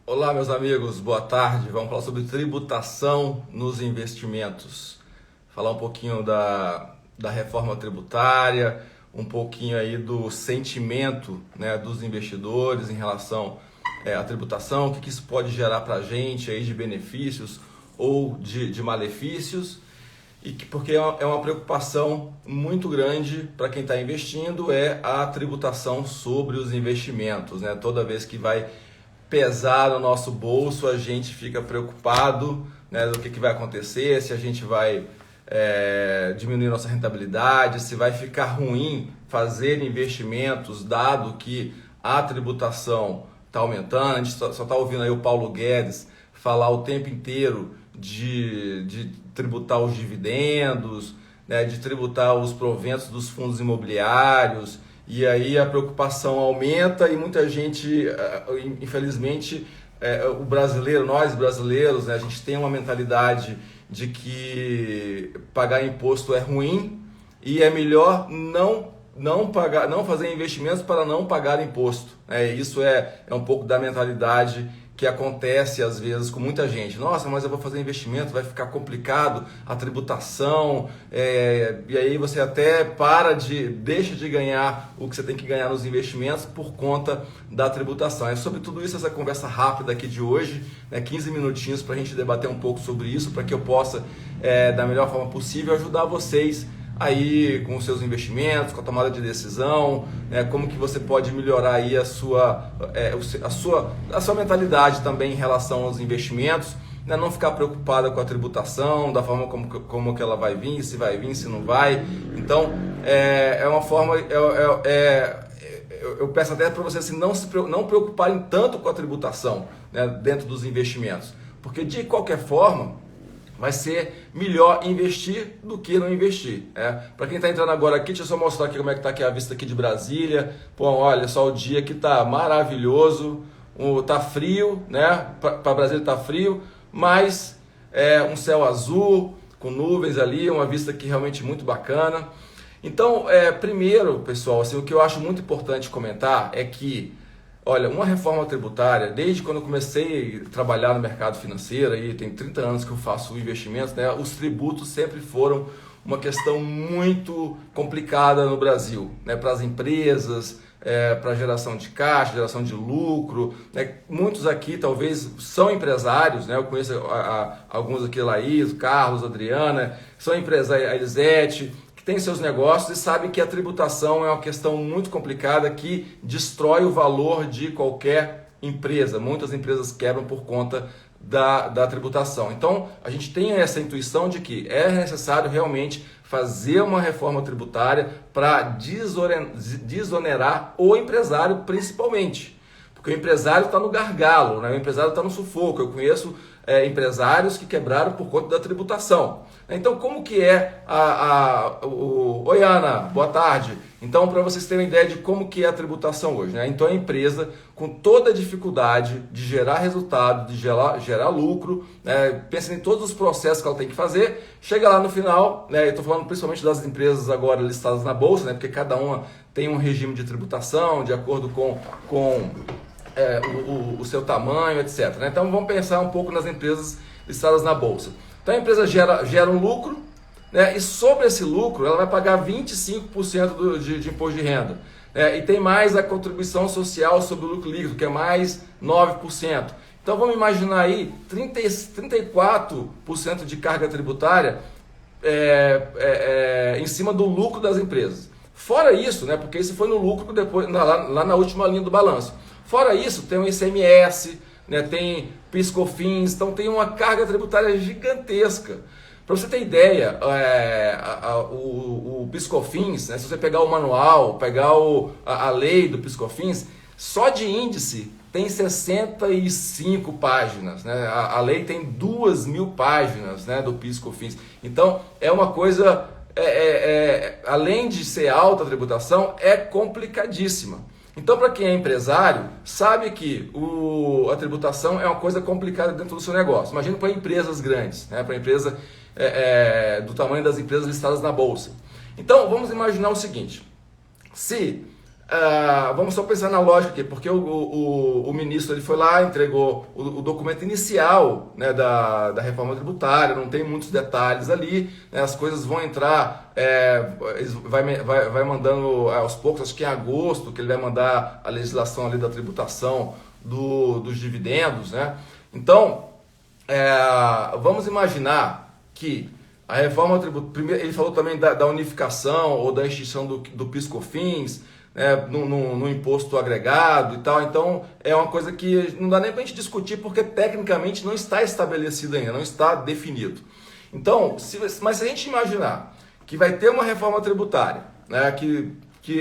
Olá, meus amigos, boa tarde. Vamos falar sobre tributação nos investimentos. Falar um pouquinho da reforma tributária, um pouquinho aí do sentimento, né, dos investidores em relação à tributação, o que isso pode gerar para a gente aí de benefícios ou de malefícios. Porque é uma preocupação muito grande para quem está investindo é a tributação sobre os investimentos, né? Toda vez que vai pesar no nosso bolso, a gente fica preocupado, né, do que vai acontecer, se a gente vai diminuir nossa rentabilidade, se vai ficar ruim fazer investimentos, dado que a tributação está aumentando. A gente só está ouvindo aí o Paulo Guedes falar o tempo inteiro de tributar os dividendos, né, de tributar os proventos dos fundos imobiliários, e aí a preocupação aumenta e muita gente, infelizmente, o brasileiro, nós brasileiros, né, a gente tem uma mentalidade de que pagar imposto é ruim e é melhor não pagar, não fazer investimentos para não pagar imposto. Isso é um pouco da mentalidade que acontece às vezes com muita gente. Nossa, mas eu vou fazer investimento, vai ficar complicado a tributação, e aí você até deixa de ganhar o que você tem que ganhar nos investimentos por conta da tributação. É sobre tudo isso essa conversa rápida aqui de hoje, né, 15 minutinhos para a gente debater um pouco sobre isso, para que eu possa, da melhor forma possível, ajudar vocês aí com os seus investimentos, com a tomada de decisão, né, como que você pode melhorar aí a sua mentalidade também em relação aos investimentos, né, não ficar preocupada com a tributação, da forma como que ela vai vir, se não vai. Então, é uma forma, eu peço até para vocês assim, não preocuparem tanto com a tributação, né, dentro dos investimentos, porque de qualquer forma, vai ser melhor investir do que não investir. Para quem está entrando agora aqui, deixa eu só mostrar aqui como é que está aqui a vista aqui de Brasília. Pô, olha só o dia que está maravilhoso, tá frio, né? Para Brasília está frio, mas um céu azul, com nuvens ali, uma vista aqui realmente muito bacana. Então, primeiro, pessoal, assim, o que eu acho muito importante comentar é que, olha, uma reforma tributária, desde quando eu comecei a trabalhar no mercado financeiro, aí tem 30 anos que eu faço investimentos, né, os tributos sempre foram uma questão muito complicada no Brasil, né, para as empresas, para geração de caixa, geração de lucro, né. Muitos aqui talvez são empresários, né, eu conheço alguns aqui, Laís, Carlos, Adriana, são empresários, a Elisete, tem seus negócios e sabe que a tributação é uma questão muito complicada que destrói o valor de qualquer empresa. Muitas empresas quebram por conta da tributação. Então, a gente tem essa intuição de que é necessário realmente fazer uma reforma tributária para desonerar o empresário principalmente. Porque o empresário está no gargalo, né? O empresário está no sufoco. Eu conheço empresários que quebraram por conta da tributação. Então, como que é Oi, Ana, boa tarde. Então, para vocês terem uma ideia de como que é a tributação hoje, né? Então, a empresa, com toda a dificuldade de gerar resultado, de gerar lucro, né? Pensa em todos os processos que ela tem que fazer, chega lá no final, né? Eu estou falando principalmente das empresas agora listadas na Bolsa, né? Porque cada uma tem um regime de tributação, de acordo com o seu tamanho, etc, né? Então, vamos pensar um pouco nas empresas listadas na Bolsa. Então a empresa gera um lucro, né, e sobre esse lucro ela vai pagar 25% de imposto de renda. E tem mais a contribuição social sobre o lucro líquido, que é mais 9%. Então vamos imaginar aí 34% de carga tributária em cima do lucro das empresas. Fora isso, né, porque isso foi no lucro depois, lá na última linha do balanço. Fora isso, tem o ICMS, né, tem PIS/COFINS, então tem uma carga tributária gigantesca. Para você ter ideia, o PIS/COFINS, né, se você pegar o manual, pegar a lei do PIS/COFINS, só de índice tem 65 páginas. Né? A lei tem 2.000 páginas, né, do PIS/COFINS. Então é uma coisa, além de ser alta a tributação, é complicadíssima. Então, para quem é empresário, sabe que a tributação é uma coisa complicada dentro do seu negócio. Imagina para empresas grandes, né? Para empresa do tamanho das empresas listadas na Bolsa. Então, vamos imaginar o seguinte. Se vamos só pensar na lógica aqui, porque o ministro ele foi lá, entregou o documento inicial, né, da reforma tributária, não tem muitos detalhes ali, né, as coisas vão entrar, vai mandando aos poucos, acho que em agosto, que ele vai mandar a legislação ali da tributação dos dividendos, né? Então, vamos imaginar que a reforma tributária, ele falou também da unificação ou da extinção do PIS/COFINS, no imposto agregado e tal. Então é uma coisa que não dá nem para a gente discutir, porque tecnicamente não está estabelecido ainda, não está definido. Então, mas se a gente imaginar que vai ter uma reforma tributária, né, que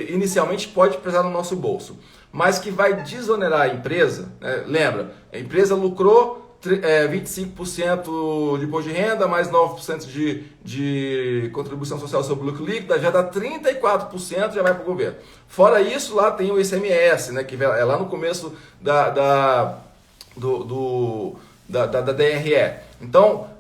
inicialmente pode pesar no nosso bolso, mas que vai desonerar a empresa, né? Lembra, a empresa lucrou 25% de imposto de renda, mais 9% de contribuição social sobre o lucro líquido, já dá 34%, já vai para o governo. Fora isso, lá tem o ICMS, né, que é lá no começo da DRE. Então,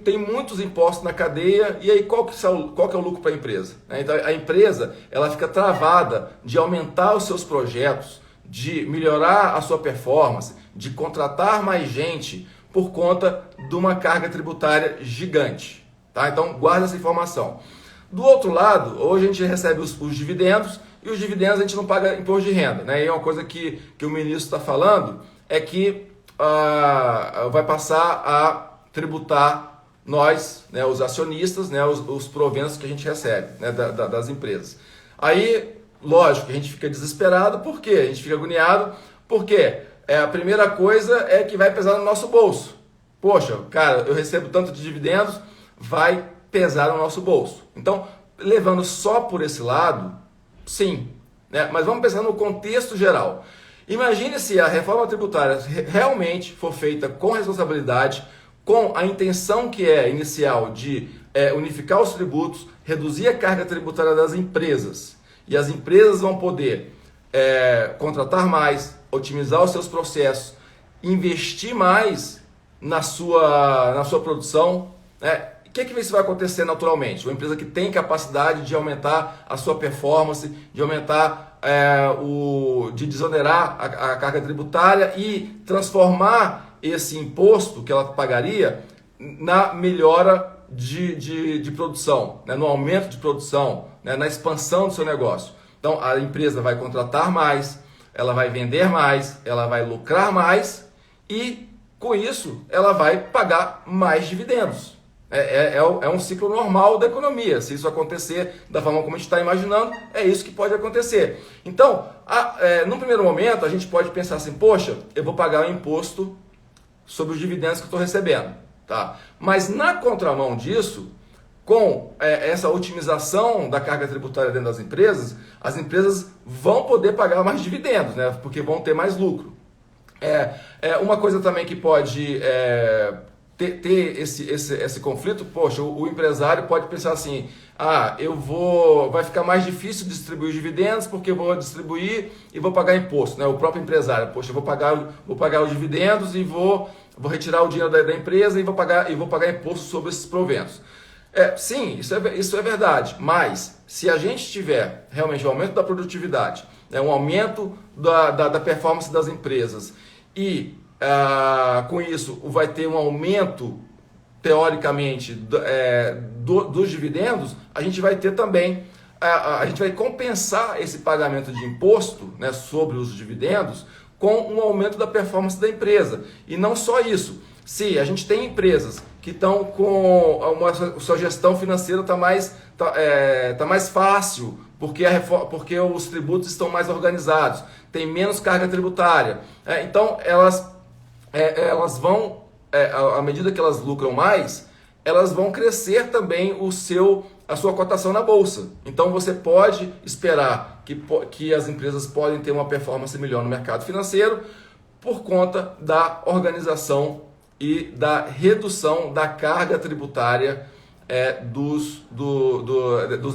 tem muitos impostos na cadeia, e aí qual que é o lucro para a empresa? Então, a empresa ela fica travada de aumentar os seus projetos, de melhorar a sua performance, de contratar mais gente por conta de uma carga tributária gigante. Tá? Então, guarda essa informação. Do outro lado, hoje a gente recebe os dividendos, e os dividendos a gente não paga imposto de renda. Né? E uma coisa que o ministro está falando é que vai passar a tributar nós, né, os acionistas, né, os proventos que a gente recebe, né, das empresas. Aí, lógico, a gente fica desesperado, por quê? A gente fica agoniado, porque a primeira coisa é que vai pesar no nosso bolso. Poxa, cara, eu recebo tanto de dividendos, vai pesar no nosso bolso. Então, levando só por esse lado, sim, né? Mas vamos pensar no contexto geral. Imagine se a reforma tributária realmente for feita com responsabilidade, com a intenção que é inicial de unificar os tributos, reduzir a carga tributária das empresas. E as empresas vão poder contratar mais, otimizar os seus processos, investir mais na sua produção. Né? O que isso vai acontecer naturalmente? Uma empresa que tem capacidade de aumentar a sua performance, de aumentar, de desonerar a carga tributária e transformar esse imposto que ela pagaria na melhora de produção, né? No aumento de produção, né? Na expansão do seu negócio. Então a empresa vai contratar mais, ela vai vender mais, ela vai lucrar mais e com isso ela vai pagar mais dividendos. É um ciclo normal da economia. Se isso acontecer da forma como a gente está imaginando, é isso que pode acontecer. Então, num primeiro momento, a gente pode pensar assim, poxa, eu vou pagar o imposto sobre os dividendos que eu estou recebendo. Tá? Mas na contramão disso, com essa otimização da carga tributária dentro das empresas, as empresas vão poder pagar mais dividendos, né? Porque vão ter mais lucro. Uma coisa também que pode ter esse conflito, poxa, o empresário pode pensar assim, vai ficar mais difícil distribuir os dividendos porque eu vou distribuir e vou pagar imposto, né? O próprio empresário, poxa, eu vou pagar os dividendos e vou retirar o dinheiro da empresa e vou pagar imposto sobre esses proventos. Sim, isso é verdade, mas se a gente tiver realmente um aumento da produtividade, né, um aumento da performance das empresas e com isso vai ter um aumento, teoricamente, dos dividendos, a gente vai ter também, a gente vai compensar esse pagamento de imposto, né, sobre os dividendos com um aumento da performance da empresa. E não só isso, se a gente tem empresas que estão com sua gestão financeira está mais fácil, porque os tributos estão mais organizados, tem menos carga tributária. Então elas vão, à medida que elas lucram mais, elas vão crescer também a sua cotação na bolsa. Então você pode esperar que as empresas podem ter uma performance melhor no mercado financeiro por conta da organização e da redução da carga tributária dos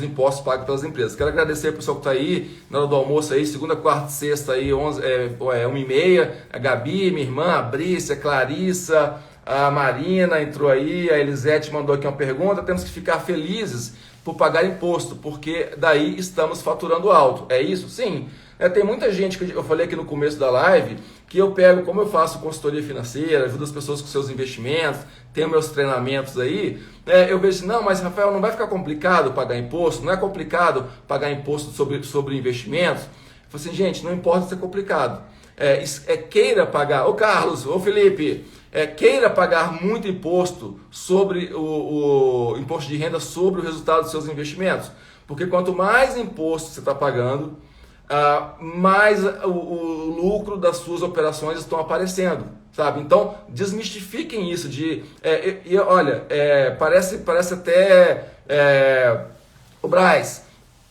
impostos pagos pelas empresas. Quero agradecer ao pessoal que está aí na hora do almoço, aí, segunda, quarta e sexta, aí, 1h30, a Gabi, minha irmã, a Brícia, a Clarissa, a Marina entrou aí, a Elisete mandou aqui uma pergunta. Temos que ficar felizes por pagar imposto, porque daí estamos faturando alto. É isso? Sim. Tem muita gente, que eu falei aqui no começo da live, que eu pego, como eu faço consultoria financeira, ajudo as pessoas com seus investimentos, tenho meus treinamentos aí, eu vejo assim, não, mas Rafael, não vai ficar complicado pagar imposto? Não é complicado pagar imposto sobre investimentos? Eu falo assim, gente, não importa se é complicado. Queira pagar, ô Carlos, ô Felipe, queira pagar muito imposto sobre o imposto de renda sobre o resultado dos seus investimentos. Porque quanto mais imposto você está pagando, mais o lucro das suas operações estão aparecendo, sabe? Então, desmistifiquem isso de... olha, parece até... o Braz,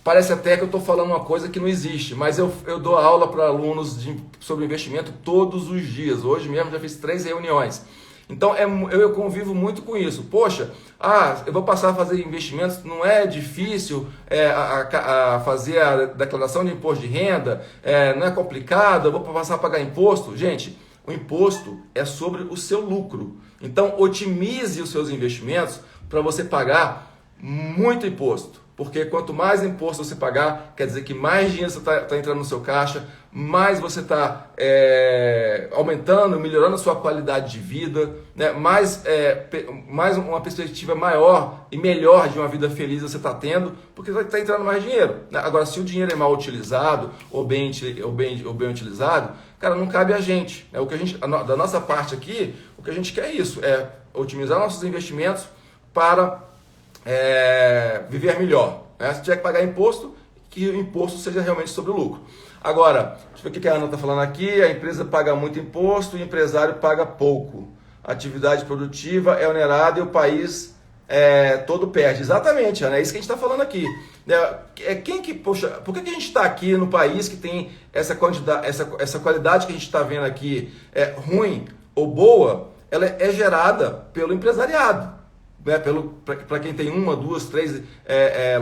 parece até que eu estou falando uma coisa que não existe, mas eu dou aula para alunos sobre investimento todos os dias. Hoje mesmo já fiz 3 reuniões. Então eu convivo muito com isso. Poxa, eu vou passar a fazer investimentos, não é difícil fazer a declaração de imposto de renda, não é complicado, eu vou passar a pagar imposto. Gente, o imposto é sobre o seu lucro. Então otimize os seus investimentos para você pagar muito imposto. Porque quanto mais imposto você pagar, quer dizer que mais dinheiro você está entrando no seu caixa, mais você está aumentando, melhorando a sua qualidade de vida, né? mais uma perspectiva maior e melhor de uma vida feliz você está tendo, porque está entrando mais dinheiro. Né? Agora, se o dinheiro é mal utilizado ou bem utilizado, cara, não cabe a gente. Né? Da nossa parte aqui, o que a gente quer é isso, otimizar nossos investimentos para... viver melhor, né? Se tiver que pagar imposto, que o imposto seja realmente sobre o lucro. Agora, deixa eu ver o que a Ana está falando aqui. A empresa paga muito imposto e o empresário paga pouco. A atividade produtiva é onerada e o país todo perde. Exatamente, Ana, é isso que a gente está falando aqui. Por que a gente está aqui no país que tem essa qualidade que a gente está vendo aqui ruim ou boa? Ela é gerada pelo empresariado. Para quem tem 1, 2, 3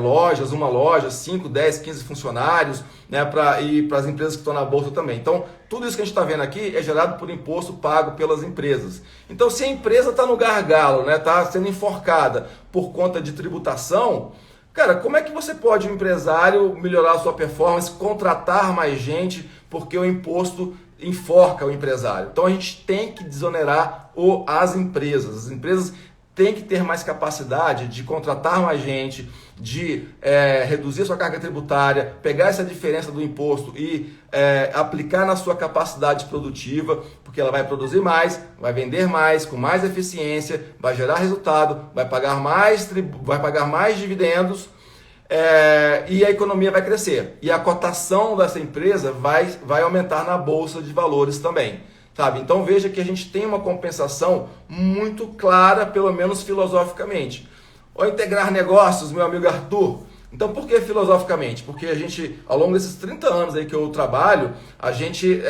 lojas, uma loja, 5, 10, 15 funcionários, né, e para as empresas que estão na bolsa também. Então, tudo isso que a gente está vendo aqui é gerado por imposto pago pelas empresas. Então, se a empresa está no gargalo, né, está sendo enforcada por conta de tributação, cara, como é que você pode, um empresário, melhorar a sua performance, contratar mais gente, porque o imposto enforca o empresário? Então, a gente tem que desonerar as empresas. As empresas tem que ter mais capacidade de contratar mais gente, de reduzir sua carga tributária, pegar essa diferença do imposto e aplicar na sua capacidade produtiva, porque ela vai produzir mais, vai vender mais, com mais eficiência, vai gerar resultado, vai pagar mais dividendos, e a economia vai crescer. E a cotação dessa empresa vai aumentar na bolsa de valores também. Sabe? Então veja que a gente tem uma compensação muito clara, pelo menos filosoficamente. Ou integrar negócios, meu amigo Arthur. Então por que filosoficamente? Porque a gente, ao longo desses 30 anos aí que eu trabalho, a gente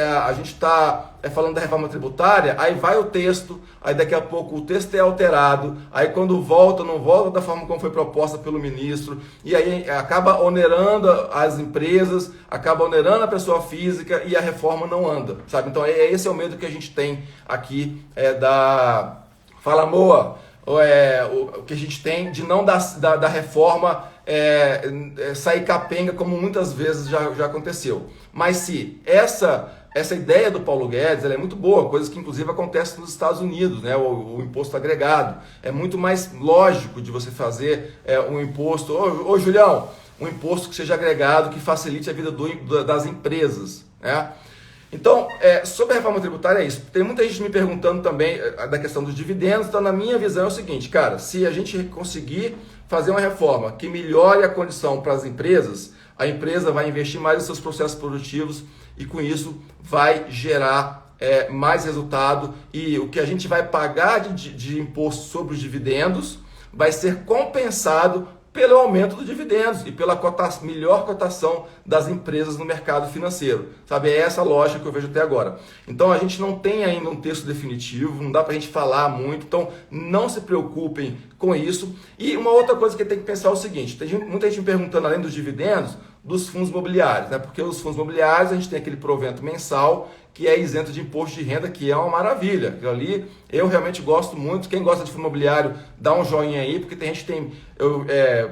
está falando da reforma tributária, aí vai o texto, aí daqui a pouco o texto é alterado, aí quando volta, não volta da forma como foi proposta pelo ministro, e aí acaba onerando as empresas, acaba onerando a pessoa física e a reforma não anda, sabe? Então esse é o medo que a gente tem aqui Fala Moa, o que a gente tem de não da reforma sair capenga, como muitas vezes já aconteceu. Mas se essa ideia do Paulo Guedes, ela é muito boa, coisas que inclusive acontecem nos Estados Unidos, né? O imposto agregado. É muito mais lógico de você fazer um imposto, ô Julião, um imposto que seja agregado, que facilite a vida das empresas, né? Então, sobre a reforma tributária é isso. Tem muita gente me perguntando também da questão dos dividendos. Então, na minha visão é o seguinte, cara, se a gente conseguir fazer uma reforma que melhore a condição para as empresas, a empresa vai investir mais nos seus processos produtivos e com isso vai gerar mais resultado, e o que a gente vai pagar de imposto sobre os dividendos vai ser compensado pelo aumento dos dividendos e pela melhor cotação das empresas no mercado financeiro. Sabe, é essa lógica que eu vejo até agora. Então a gente não tem ainda um texto definitivo, não dá para a gente falar muito, então não se preocupem com isso. E uma outra coisa que tem que pensar é o seguinte, tem muita gente me perguntando, além dos dividendos, dos fundos imobiliários, né? Porque os fundos imobiliários a gente tem aquele provento mensal que é isento de imposto de renda, que é uma maravilha. Aquilo ali eu realmente gosto muito. Quem gosta de fundo imobiliário, dá um joinha aí, porque tem gente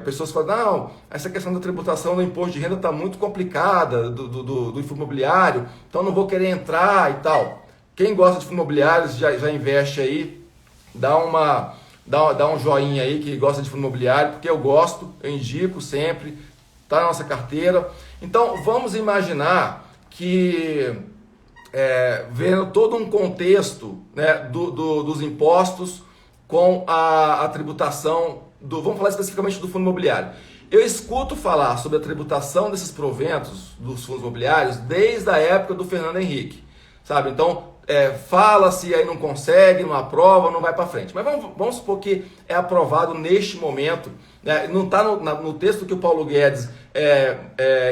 pessoas falam, não, essa questão da tributação do imposto de renda está muito complicada do fundo imobiliário, então não vou querer entrar e tal. Quem gosta de fundo imobiliário já investe aí, dá um joinha aí que gosta de fundo imobiliário, porque eu gosto, eu indico sempre, está na nossa carteira. Então vamos imaginar que vendo todo um contexto, né, dos impostos com a tributação vamos falar especificamente do fundo imobiliário. Eu escuto falar sobre a tributação desses proventos dos fundos imobiliários desde a época do Fernando Henrique, sabe? Então fala-se, aí não consegue, não aprova, não vai para frente. Mas vamos supor que é aprovado neste momento, né? Não está no texto que o Paulo Guedes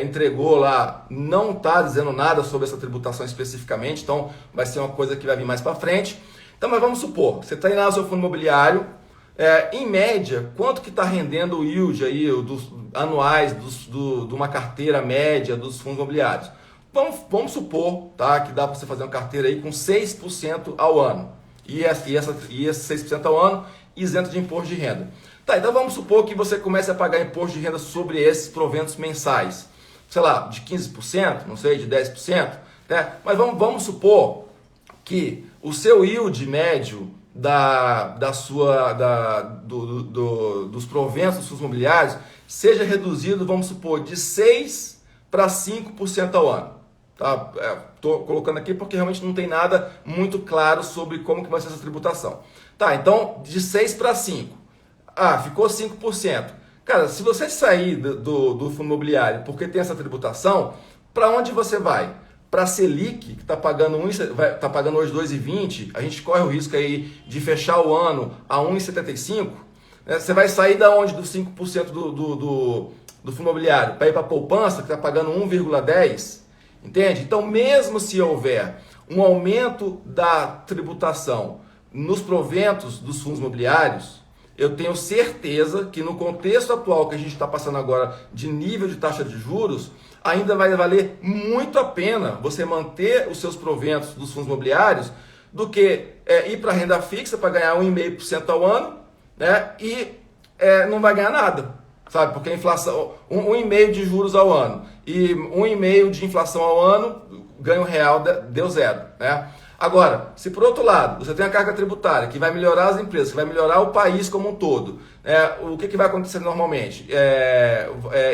entregou lá, não está dizendo nada sobre essa tributação especificamente, então vai ser uma coisa que vai vir mais para frente. Então, mas vamos supor, você está aí lá no seu fundo imobiliário, em média, quanto que está rendendo o yield aí, anuais de uma carteira média dos fundos imobiliários? Vamos supor, tá, que dá para você fazer uma carteira aí com 6% ao ano. E esse 6% ao ano isento de imposto de renda. Tá, então vamos supor que você comece a pagar imposto de renda sobre esses proventos mensais. Sei lá, de 15%, não sei, de 10%. Né? Mas vamos supor que o seu yield médio dos proventos dos fundos imobiliários seja reduzido, vamos supor, de 6% para 5% ao ano. Tá? Estou colocando aqui porque realmente não tem nada muito claro sobre como que vai ser essa tributação. Tá, então de 6 para 5. Ficou 5%. Cara, se você sair do fundo imobiliário porque tem essa tributação, para onde você vai? Para a Selic, que está pagando hoje 2,20, a gente corre o risco aí de fechar o ano a 1,75. Né? Você vai sair da onde? Dos 5% do fundo imobiliário para ir para a poupança, que está pagando 1,10. Entende? Então, mesmo se houver um aumento da tributação nos proventos dos fundos imobiliários, eu tenho certeza que no contexto atual que a gente está passando agora de nível de taxa de juros, ainda vai valer muito a pena você manter os seus proventos dos fundos imobiliários do que ir para a renda fixa para ganhar 1,5% ao ano, né? E não vai ganhar nada, sabe? Porque a inflação, 1,5% de juros ao ano e 1,5% de inflação ao ano, ganho real deu zero, né? Agora, se por outro lado você tem a carga tributária que vai melhorar as empresas, que vai melhorar o país como um todo, o que vai acontecer normalmente?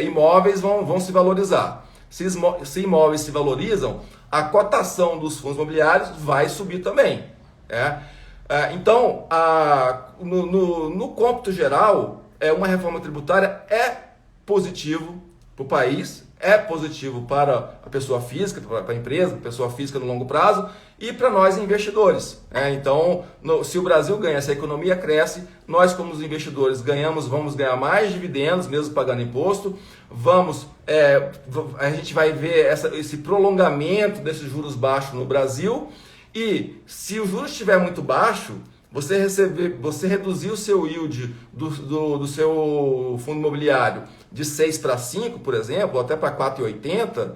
Imóveis vão se valorizar. Se imóveis se valorizam, a cotação dos fundos imobiliários vai subir também. Então, no cômputo geral, uma reforma tributária é positivo para o país, é positivo para a pessoa física, para a empresa, pessoa física no longo prazo e para nós investidores. Então, se o Brasil ganha, se a economia cresce, nós como os investidores vamos ganhar mais dividendos, mesmo pagando imposto, a gente vai ver esse prolongamento desses juros baixos no Brasil e se o juros estiver muito baixo, você reduzir o seu yield do seu fundo imobiliário de 6 para 5, por exemplo, ou até para 4,80,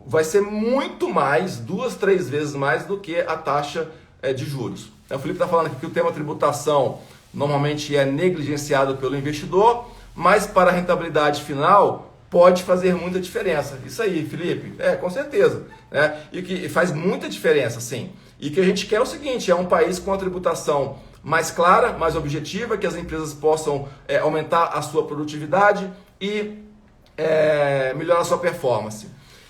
vai ser muito mais, 2, 3 vezes mais do que a taxa de juros. O Felipe está falando aqui que o tema tributação normalmente é negligenciado pelo investidor, mas para a rentabilidade final pode fazer muita diferença. Isso aí, Felipe, com certeza. E que faz muita diferença, sim. E que a gente quer é o seguinte, é um país com a tributação mais clara, mais objetiva, que as empresas possam aumentar a sua produtividade e melhorar a sua performance.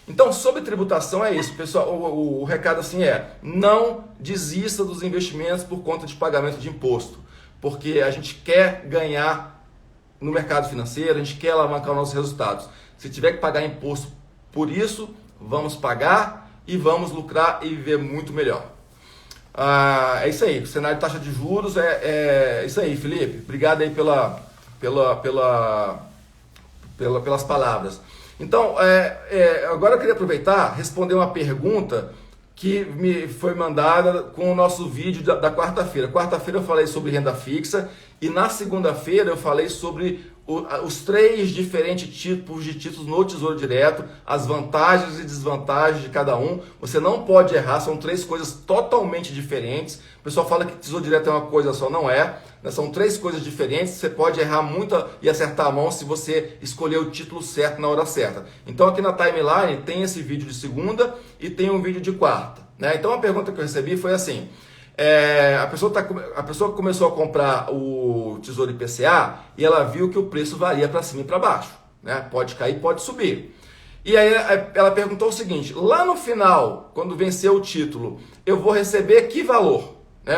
Então, sobre tributação é isso, pessoal. O recado assim não desista dos investimentos por conta de pagamento de imposto, porque a gente quer ganhar no mercado financeiro, a gente quer alavancar os nossos resultados. Se tiver que pagar imposto por isso, vamos pagar e vamos lucrar e viver muito melhor. É isso aí, o cenário de taxa de juros é isso aí, Felipe. Obrigado aí pelas palavras. Então, agora eu queria aproveitar e responder uma pergunta que me foi mandada com o nosso vídeo da quarta-feira. Quarta-feira eu falei sobre renda fixa e na segunda-feira eu falei sobre os 3 diferentes tipos de títulos no Tesouro Direto, as vantagens e desvantagens de cada um. Você não pode errar, são 3 coisas totalmente diferentes. O pessoal fala que Tesouro Direto é uma coisa só, não é. São 3 coisas diferentes, você pode errar muito e acertar a mão se você escolher o título certo na hora certa. Então aqui na timeline tem esse vídeo de segunda e tem um vídeo de quarta. Então a pergunta que eu recebi foi assim... A pessoa começou a comprar o Tesouro IPCA e ela viu que o preço varia para cima e para baixo, pode cair, pode subir. E aí ela perguntou o seguinte: lá no final, quando vencer o título, eu vou receber que valor?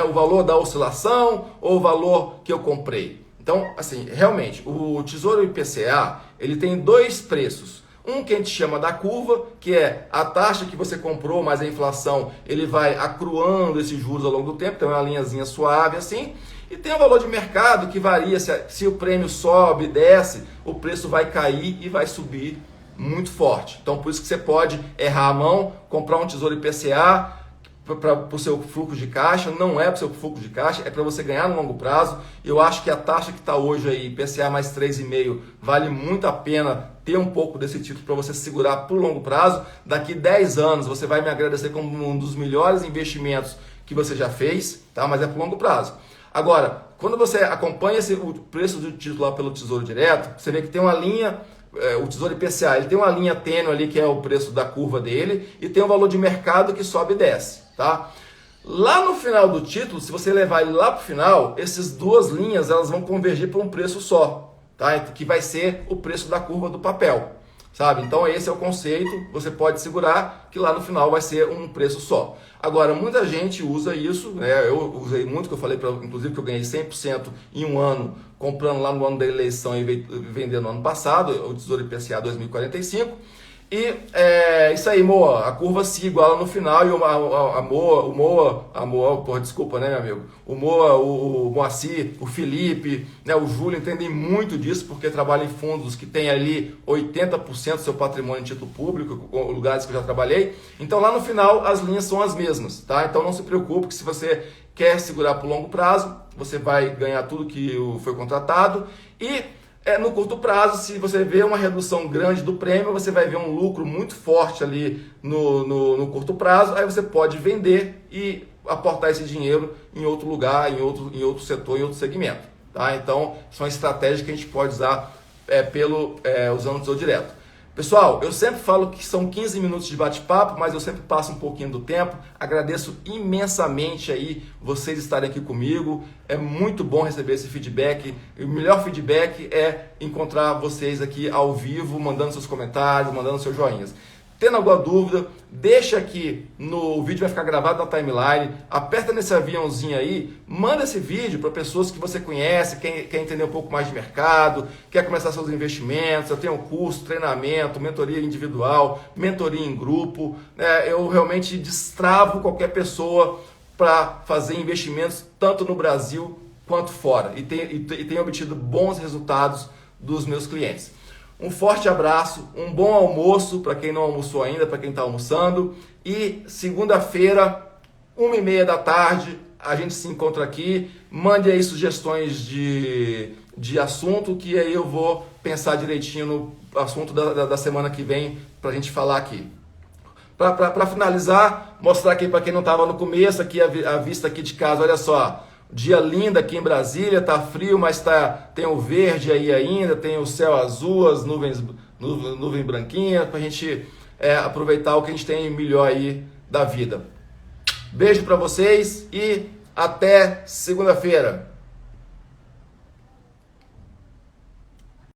O valor da oscilação ou o valor que eu comprei? Então, assim, realmente, o Tesouro IPCA, ele tem 2 preços. Um que a gente chama da curva, que é a taxa que você comprou, mais a inflação, ele vai acruando esses juros ao longo do tempo, então é uma linhazinha suave assim. E tem o valor de mercado que varia, se o prêmio sobe, desce, o preço vai cair e vai subir muito forte. Então por isso que você pode errar a mão, comprar um Tesouro IPCA para o seu fluxo de caixa, não é para o seu fluxo de caixa, é para você ganhar no longo prazo. Eu acho que a taxa que está hoje aí, IPCA mais 3,5, vale muito a pena ter um pouco desse título para você segurar por longo prazo. Daqui 10 anos você vai me agradecer como um dos melhores investimentos que você já fez, tá? Mas é por longo prazo. Agora, quando você acompanha o preço do título lá pelo Tesouro Direto, você vê que tem uma linha... O Tesouro IPCA, ele tem uma linha tênue ali que é o preço da curva dele e tem um valor de mercado que sobe e desce, tá? Lá no final do título, se você levar ele lá para o final, essas 2 linhas elas vão convergir para um preço só, tá? Que vai ser o preço da curva do papel, sabe? Então esse é o conceito, você pode segurar que lá no final vai ser um preço só. Agora, muita gente usa isso, eu usei muito, que eu falei, inclusive que eu ganhei 100% em um ano, comprando lá no ano da eleição e vendendo no ano passado, o Tesouro IPCA 2045. E isso aí, Moa, a curva se iguala no final e o Moa, desculpa, meu amigo? O Moa, o Moacir, o Felipe, o Júlio entendem muito disso porque trabalham em fundos que tem ali 80% do seu patrimônio em título público, lugares que eu já trabalhei. Então lá no final as linhas são as mesmas, tá? Então não se preocupe que se você quer segurar por longo prazo, você vai ganhar tudo que foi contratado e... no curto prazo, se você vê uma redução grande do prêmio, você vai ver um lucro muito forte ali no curto prazo, aí você pode vender e aportar esse dinheiro em outro lugar, em outro setor, em outro segmento. Tá? Então, são estratégias que a gente pode usar usando o Tesouro Direto. Pessoal, eu sempre falo que são 15 minutos de bate-papo, mas eu sempre passo um pouquinho do tempo. Agradeço imensamente aí vocês estarem aqui comigo. É muito bom receber esse feedback. O melhor feedback é encontrar vocês aqui ao vivo, mandando seus comentários, mandando seus joinhas. Tendo alguma dúvida, deixa aqui, o vídeo vai ficar gravado na timeline, aperta nesse aviãozinho aí, manda esse vídeo para pessoas que você conhece, quer entender um pouco mais de mercado, quer começar seus investimentos. Eu tenho um curso, treinamento, mentoria individual, mentoria em grupo, eu realmente destravo qualquer pessoa para fazer investimentos tanto no Brasil quanto fora e tenho obtido bons resultados dos meus clientes. Um forte abraço, um bom almoço para quem não almoçou ainda, para quem está almoçando. E segunda-feira, 1h30 da tarde, a gente se encontra aqui. Mande aí sugestões de assunto, que aí eu vou pensar direitinho no assunto da semana que vem para a gente falar aqui. Para finalizar, mostrar aqui para quem não estava no começo, aqui a vista aqui de casa, olha só. Dia lindo aqui em Brasília, tá frio, mas tem o verde aí ainda, tem o céu azul, as nuvem branquinha, pra gente aproveitar o que a gente tem melhor aí da vida. Beijo pra vocês e até segunda-feira.